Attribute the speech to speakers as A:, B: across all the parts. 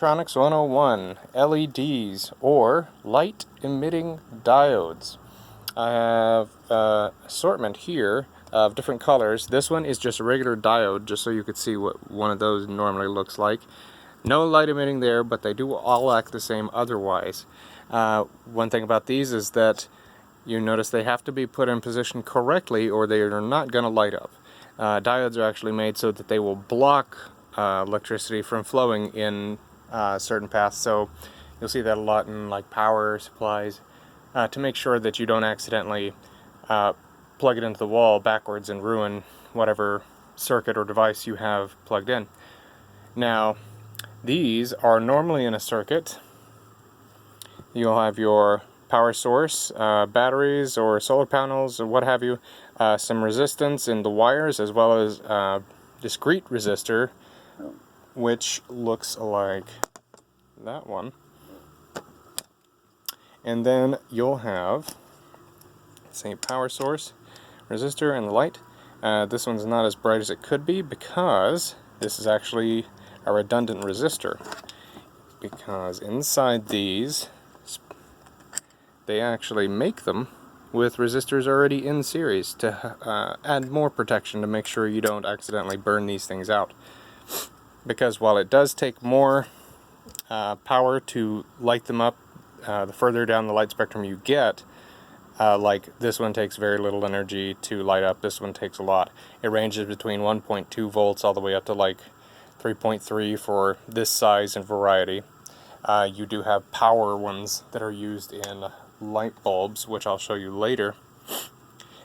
A: Electronics 101, LEDs, or light emitting diodes. I have an assortment here of different colors. This one is just a regular diode, just so you could see what one of those normally looks like. No light emitting there, but they do all act the same otherwise. One thing about these is that you notice they have to be put in position correctly or they are not going to light up. Diodes are actually made so that they will block electricity from flowing in certain paths, so you'll see that a lot in like power supplies, to make sure that you don't accidentally plug it into the wall backwards and ruin whatever circuit or device you have plugged in. Now, these are normally in a circuit. You'll have your power source, batteries or solar panels or what have you, some resistance in the wires, as well as discrete resistor, which looks like that one. And then you'll have, say, power source, resistor, and the light. This one's not as bright as it could be because this is actually a redundant resistor, because inside these they actually make them with resistors already in series to add more protection to make sure you don't accidentally burn these things out. Because while it does take more power to light them up, the further down the light spectrum you get, like this one takes very little energy to light up, this one takes a lot. It ranges between 1.2 volts all the way up to like 3.3 for this size and variety. You do have power ones that are used in light bulbs, which I'll show you later,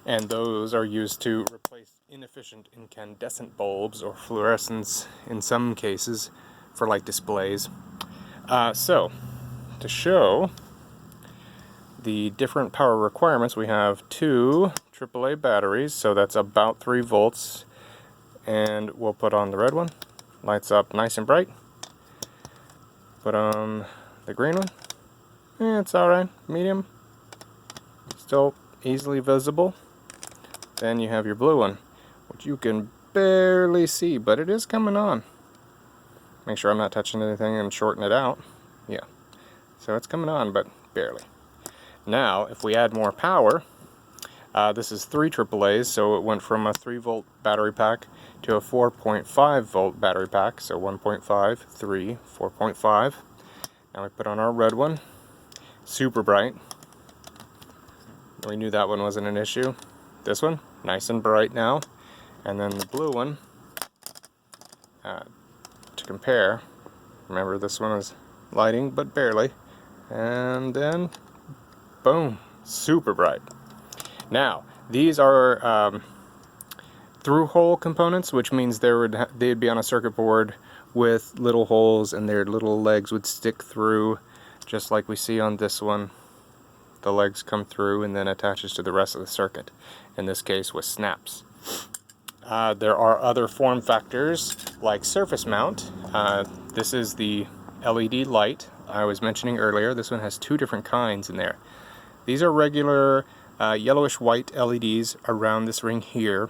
A: and those are used to replace inefficient incandescent bulbs or fluorescents in some cases for light displays. So, to show the different power requirements, we have two AAA batteries, so that's about 3 volts, and we'll put on the red one. Lights up nice and bright. Put on the green one. It's alright, medium. Still easily visible. Then you have your blue one, which you can barely see, but it is coming on. Make sure I'm not touching anything and shorten it out. Yeah. So it's coming on, but barely. Now, if we add more power, this is 3 AAAs, so it went from a 3 volt battery pack to a 4.5 volt battery pack, so 1.5, 3, 4.5. Now we put on our red one, super bright. We knew that one wasn't an issue. This one, nice and bright now. And then the blue one, to compare, remember this one is lighting, but barely. And then, boom, super bright. Now, these are through-hole components, which means they'd be on a circuit board with little holes, and their little legs would stick through, just like we see on this one. The legs come through and then attaches to the rest of the circuit, in this case with snaps. There are other form factors like surface mount. This is the LED light I was mentioning earlier. This one has 2 different kinds in there. These are regular yellowish white LEDs around this ring here.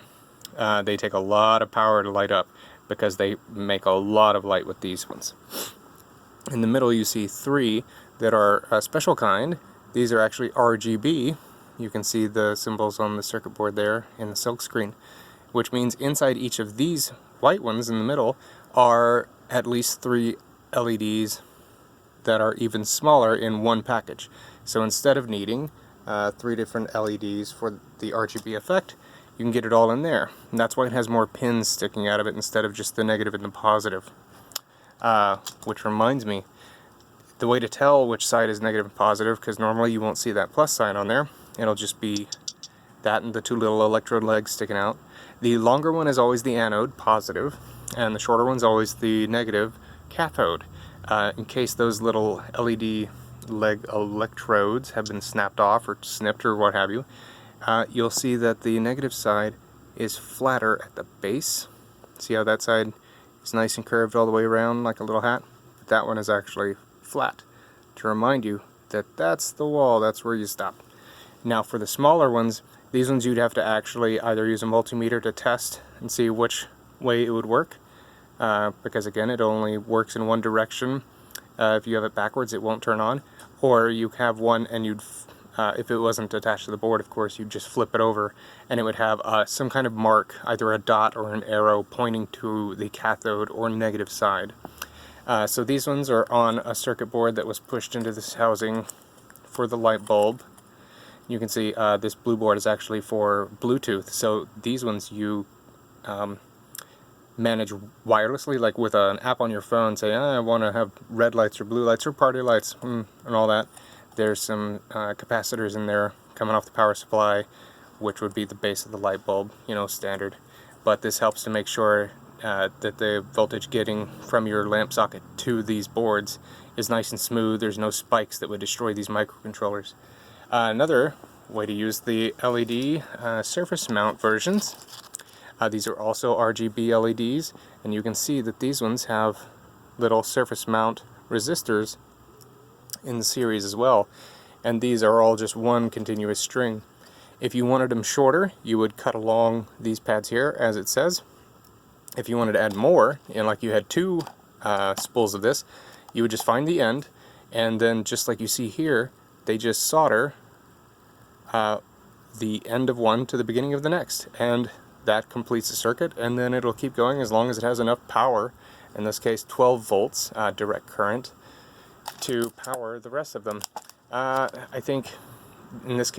A: They take a lot of power to light up because they make a lot of light with these ones. In the middle you see 3 that are a special kind. These are actually RGB. You can see the symbols on the circuit board there in the silk screen, which means inside each of these white ones in the middle are at least 3 LEDs that are even smaller in one package. So instead of needing 3 different LEDs for the RGB effect, you can get it all in there. And that's why it has more pins sticking out of it instead of just the negative and the positive. Which reminds me, the way to tell which side is negative and positive, because normally you won't see that plus sign on there, it'll just be that and the 2 little electrode legs sticking out. The longer one is always the anode, positive, and the shorter one's always the negative, cathode. In case those little LED leg electrodes have been snapped off or snipped or what have you, you'll see that the negative side is flatter at the base. See how that side is nice and curved all the way around like a little hat? But that one is actually flat, to remind you that that's the wall, that's where you stop. Now for the smaller ones, these ones you'd have to actually either use a multimeter to test and see which way it would work, because again it only works in one direction, If you have it backwards, it won't turn on. Or you have one and you'd, if it wasn't attached to the board, of course, you'd just flip it over and it would have some kind of mark, either a dot or an arrow pointing to the cathode or negative side. So these ones are on a circuit board that was pushed into this housing for the light bulb. You can see this blue board is actually for Bluetooth, so these ones you manage wirelessly, like with an app on your phone. Say, I want to have red lights or blue lights or party lights and all that. There's some capacitors in there coming off the power supply, which would be the base of the light bulb, you know, standard. But this helps to make sure that the voltage getting from your lamp socket to these boards is nice and smooth. There's no spikes that would destroy these microcontrollers. Another way to use the LED surface mount versions. These are also RGB LEDs, and you can see that these ones have little surface mount resistors in the series as well, and these are all just one continuous string. If you wanted them shorter, you would cut along these pads here, as it says. If you wanted to add more, and like you had two spools of this, you would just find the end, and then just like you see here, they just solder the end of one to the beginning of the next, and that completes the circuit, and then it'll keep going as long as it has enough power, in this case 12 volts direct current, to power the rest of them. I think in this case